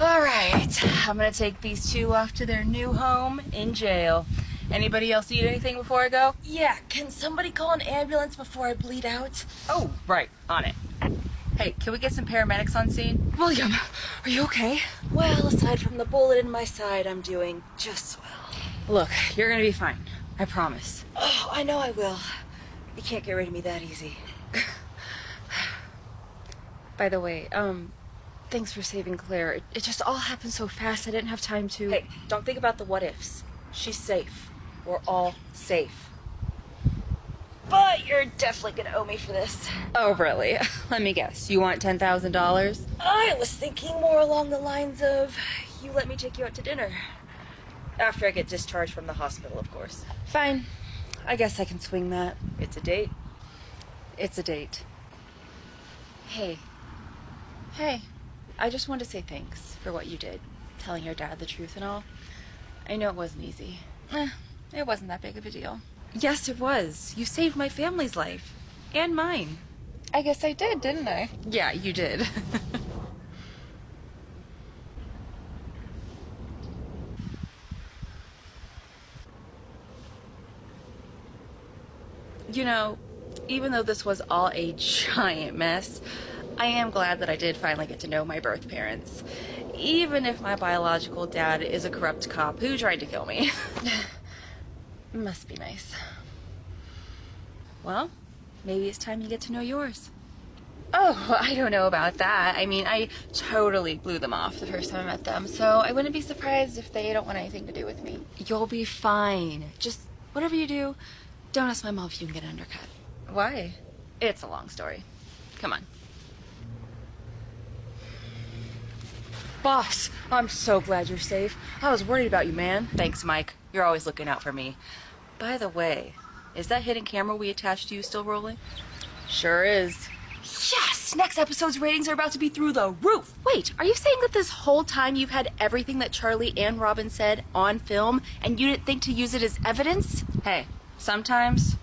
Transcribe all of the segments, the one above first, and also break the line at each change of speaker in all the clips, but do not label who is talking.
All right, I'm gonna take these two off to their new home in jail. Anybody else need anything before I go?
Yeah, can somebody call an ambulance before I bleed out?
Oh, right, on it. Hey, can we get some paramedics on scene?
William, are you okay? Well, aside from the bullet in my side, I'm doing just well.
Look, you're gonna be fine. I promise.
Oh, I know I will. You can't get rid of me that easy.
By the way, thanks for saving Claire. It just all happened so fast, I didn't have time to...
Hey, don't think about the what-ifs. She's safe. We're all safe. But you're definitely gonna owe me for this.
Oh, really? Let me guess. You want $10,000?
I was thinking more along the lines of, you let me take you out to dinner. After I get discharged from the hospital, of course.
Fine. I guess I can swing that.
It's a date.
It's a date. Hey. Hey. I just wanted to say thanks for what you did. Telling your dad the truth and all. I know it wasn't easy. It wasn't that big of a deal.
Yes, it was. You saved my family's life. And mine.
I guess I did, didn't I? Yeah, you did. You know, even though this was all a giant mess, I am glad that I did finally get to know my birth parents. Even if my biological dad is a corrupt cop who tried to kill me. Must be nice. Well, maybe it's time you get to know yours. Oh, I don't know about that. I mean, I totally blew them off the first time I met them, so I wouldn't be surprised if they don't want anything to do with me. You'll be fine. Just whatever you do, don't ask my mom if you can get an undercut. Why? It's a long story. Come on. Boss, I'm so glad you're safe. I was worried about you, man. Thanks, Mike. You're always looking out for me. By the way, is that hidden camera we attached to you still rolling? Sure is. Yes! Next episode's ratings are about to be through the roof. Wait, are you saying that this whole time you've had everything that Charlie and Robin said on film and you didn't think to use it as evidence? Hey, sometimes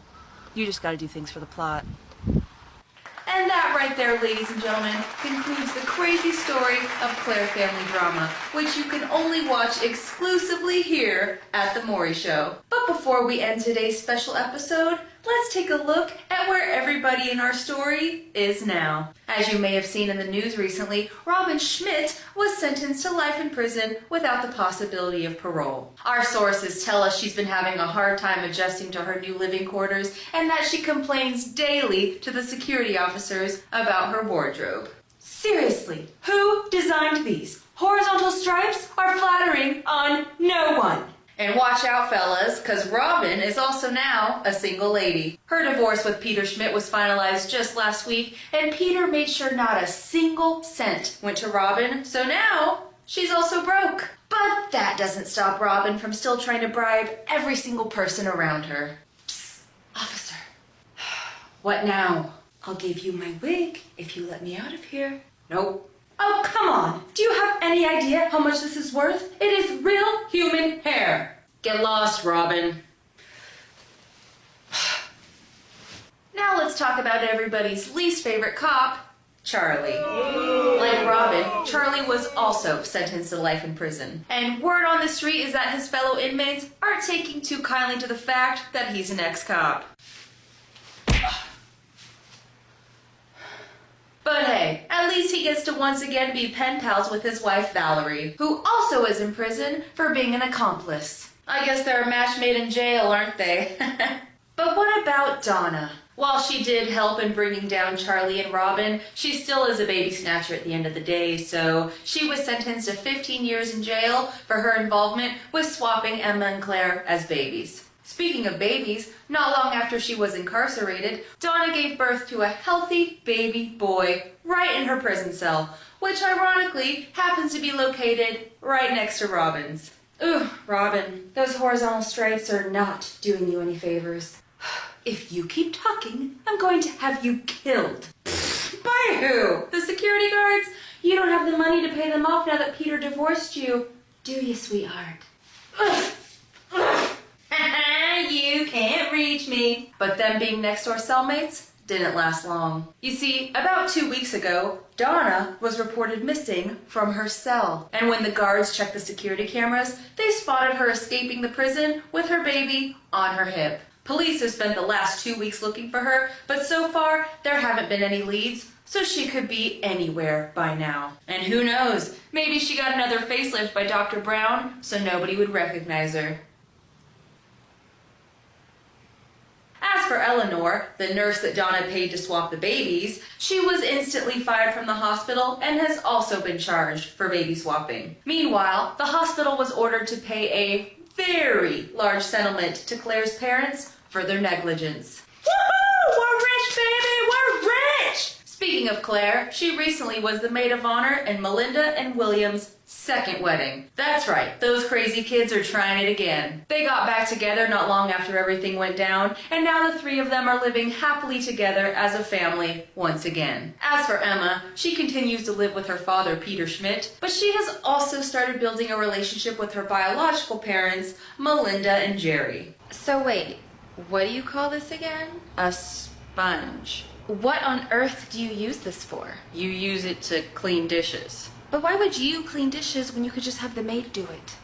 you just gotta do things for the plot. And that right there, ladies and gentlemen, concludes the crazy story of Claire family drama, which you can only watch exclusively here at The Maury Show. But before we end today's special episode, let's take a look at where everybody in our story is now. As you may have seen in the news recently, Robin Schmidt was sentenced to life in prison without the possibility of parole. Our sources tell us she's been having a hard time adjusting to her new living quarters and that she complains daily to the security officers about her wardrobe. Seriously, who designed these? Horizontal stripes are flattering on no one. And watch out, fellas, because Robin is also now a single lady. Her divorce with Peter Schmidt was finalized just last week, and Peter made sure not a single cent went to Robin, so now she's also broke. But that doesn't stop Robin from still trying to bribe every single person around her. Psst, officer. What now? I'll give you my wig if you let me out of here. Nope. Oh, come on. Do you have any idea how much this is worth? It is real human hair. Get lost, Robin. Now let's talk about everybody's least favorite cop, Charlie. Like Robin, Charlie was also sentenced to life in prison. And word on the street is that his fellow inmates aren't taking too kindly to the fact that he's an ex-cop. But hey, at least he gets to once again be pen pals with his wife Valerie, who also is in prison for being an accomplice. I guess they're a match made in jail, aren't they? But what about Donna? While she did help in bringing down Charlie and Robin, she still is a baby snatcher at the end of the day, so she was sentenced to 15 years in jail for her involvement with swapping Emma and Claire as babies. Speaking of babies, not long after she was incarcerated, Donna gave birth to a healthy baby boy right in her prison cell, which ironically happens to be located right next to Robin's. Ooh, Robin, those horizontal stripes are not doing you any favors. If you keep talking, I'm going to have you killed. By who? The security guards? You don't have the money to pay them off now that Peter divorced you, do you, sweetheart? Ugh. Ugh. You can't reach me. But them being next door cellmates, didn't last long. You see, about 2 weeks ago, Donna was reported missing from her cell. And when the guards checked the security cameras, they spotted her escaping the prison with her baby on her hip. Police have spent the last 2 weeks looking for her, but so far there haven't been any leads, so she could be anywhere by now. And who knows, maybe she got another facelift by Dr. Brown so nobody would recognize her. As for Eleanor, the nurse that Donna paid to swap the babies, she was instantly fired from the hospital and has also been charged for baby swapping. Meanwhile, the hospital was ordered to pay a very large settlement to Claire's parents for their negligence. Woohoo! We're rich, baby! We're rich! Speaking of Claire, she recently was the maid of honor in Melinda and William's second wedding. That's right, those crazy kids are trying it again. They got back together not long after everything went down, and now the three of them are living happily together as a family once again. As for Emma, she continues to live with her father, Peter Schmidt, but she has also started building a relationship with her biological parents, Melinda and Jerry.
So wait, what do you call this again?
A sponge.
What on earth do you use this for?
You use it to clean dishes.
But why would you clean dishes when you could just have the maid do it?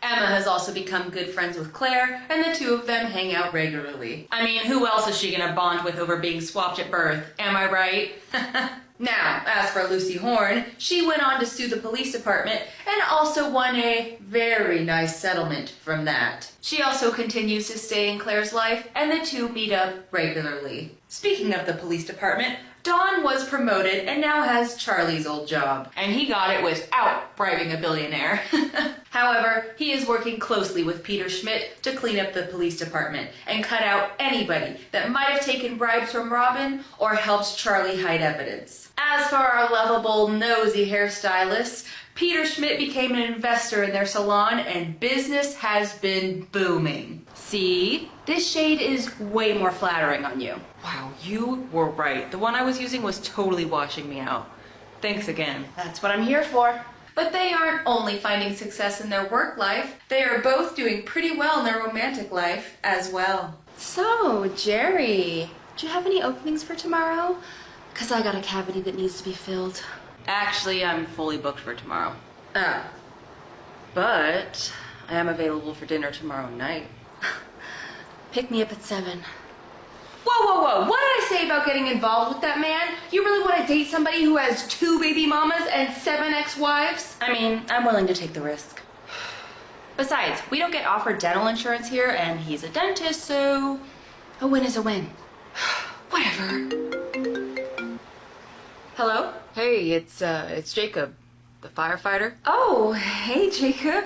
Emma has also become good friends with Claire, and the two of them hang out regularly. I mean, who else is she gonna bond with over being swapped at birth? Am I right? Now, as for Lucy Horn, she went on to sue the police department and also won a very nice settlement from that. She also continues to stay in Claire's life, and the two meet up regularly. Speaking of the police department, Don was promoted and now has Charlie's old job. And he got it without bribing a billionaire. However, he is working closely with Peter Schmidt to clean up the police department and cut out anybody that might have taken bribes from Robin or helped Charlie hide evidence. As for our lovable, nosy hairstylist, Peter Schmidt became an investor in their salon and business has been booming. See? This shade is way more flattering on you. Wow, you were right. The one I was using was totally washing me out. Thanks again.
That's what I'm here for.
But they aren't only finding success in their work life, they are both doing pretty well in their romantic life as well.
So, Jerry, do you have any openings for tomorrow? Because I got a cavity that needs to be filled.
Actually, I'm fully booked for tomorrow. But I am available for dinner tomorrow night.
Pick me up at 7.
Whoa. What did I say about getting involved with that man? You really want to date somebody who has 2 baby mamas and 7 ex-wives? I mean, I'm willing to take the risk. Besides, we don't get offered dental insurance here, and he's a dentist, so a win is a win. Whatever. Hello? Hey, it's Jacob, the firefighter. Oh, hey, Jacob.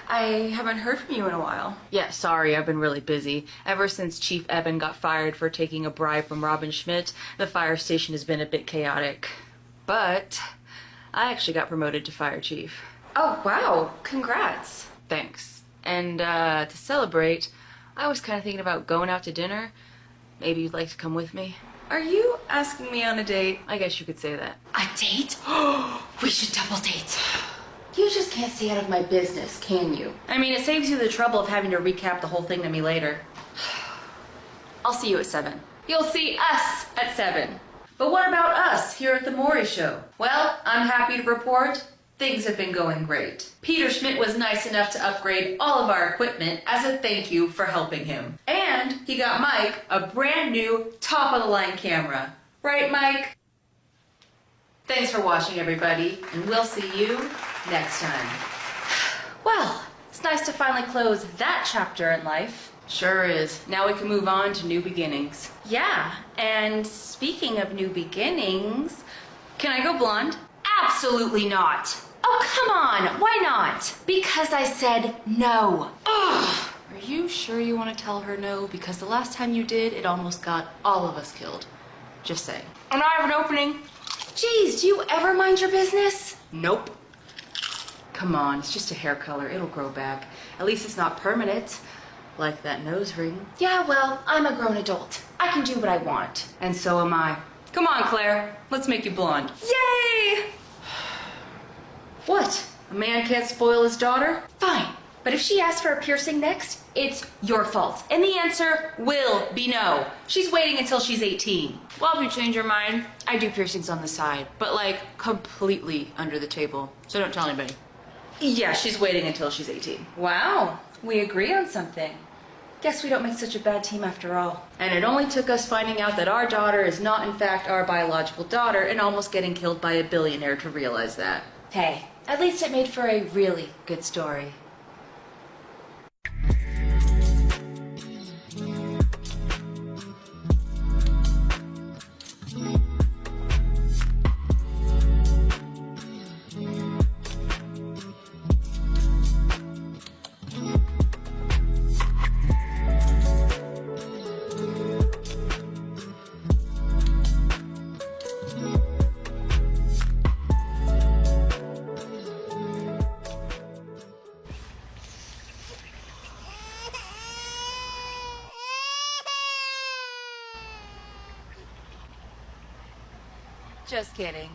I haven't heard from you in a while. Yeah, sorry, I've been really busy. Ever since Chief Eben got fired for taking a bribe from Robin Schmidt, the fire station has been a bit chaotic. But I actually got promoted to fire chief.
Oh, wow. Congrats.
Thanks. And to celebrate, I was kind of thinking about going out to dinner. Maybe you'd like to come with me. Are you asking me on a date? I guess you could say that.
A date? We should double date. You just can't stay out of my business, can you?
I mean, it saves you the trouble of having to recap the whole thing to me later. I'll see you at 7. You'll see us at 7. But what about us here at the Maury Show? Well, I'm happy to report things have been going great. Peter Schmidt was nice enough to upgrade all of our equipment as a thank you for helping him. And he got Mike a brand new top-of-the-line camera. Right, Mike? Thanks for watching, everybody, and we'll see you next time. Well, it's nice to finally close that chapter in life. Sure is. Now we can move on to new beginnings. Yeah, and speaking of new beginnings, can I go blonde? Absolutely not. Oh, come on. Why not? Because I said no. Ugh. Are you sure you want to tell her no? Because the last time you did, it almost got all of us killed. Just saying. And I have an opening.
Geez, do you ever mind your business?
Nope. Come on, it's just a hair color. It'll grow back. At least it's not permanent, like that nose ring.
Yeah, well, I'm a grown adult. I can do what I want.
And so am I. Come on, Claire. Let's make you blonde. Yay! What? A man can't spoil his daughter? Fine. But if she asks for a piercing next, it's your fault. And the answer will be no. She's waiting until she's 18.
Well, if you change your mind, I do piercings on the side, but like completely under the table. So don't tell anybody.
Yeah, she's waiting until she's 18. Wow, we agree on something. Guess we don't make such a bad team after all. And it only took us finding out that our daughter is not in fact our biological daughter and almost getting killed by a billionaire to realize that.
Hey, at least it made for a really good story.
Just kidding.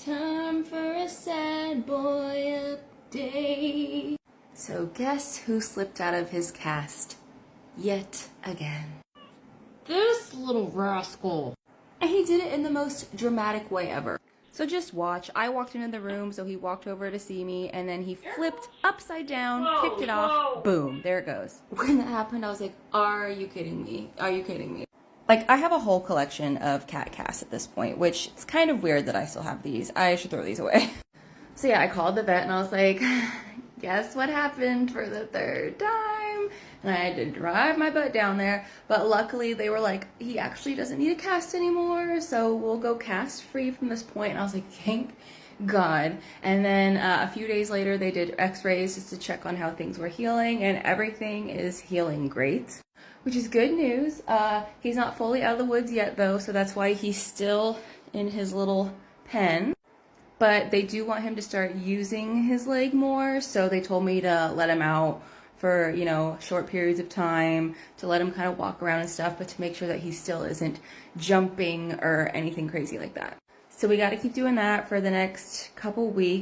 Time for a sad boy update.
So guess who slipped out of his cast yet again?
This little rascal.
And he did it in the most dramatic way ever. So just watch. I walked into the room, so he walked over to see me, and then he flipped upside down, kicked it off, boom, there it goes. When that happened, I was like, are you kidding me? Are you kidding me? Like, I have a whole collection of cat casts at this point, which it's kind of weird that I still have these. I should throw these away. So yeah, I called the vet and I was like, guess what happened for the third time? And I had to drive my butt down there, but luckily they were like, he actually doesn't need a cast anymore, so we'll go cast free from this point. And I was like, thank God. And then a few days later, they did x-rays just to check on how things were healing, and everything is healing great, which is good news. He's not fully out of the woods yet though, so that's why he's still in his little pen. But they do want him to start using his leg more, so they told me to let him out for, you know, short periods of time, to let him kind of walk around and stuff, but to make sure that he still isn't jumping or anything crazy like that. So we got to keep doing that for the next couple weeks.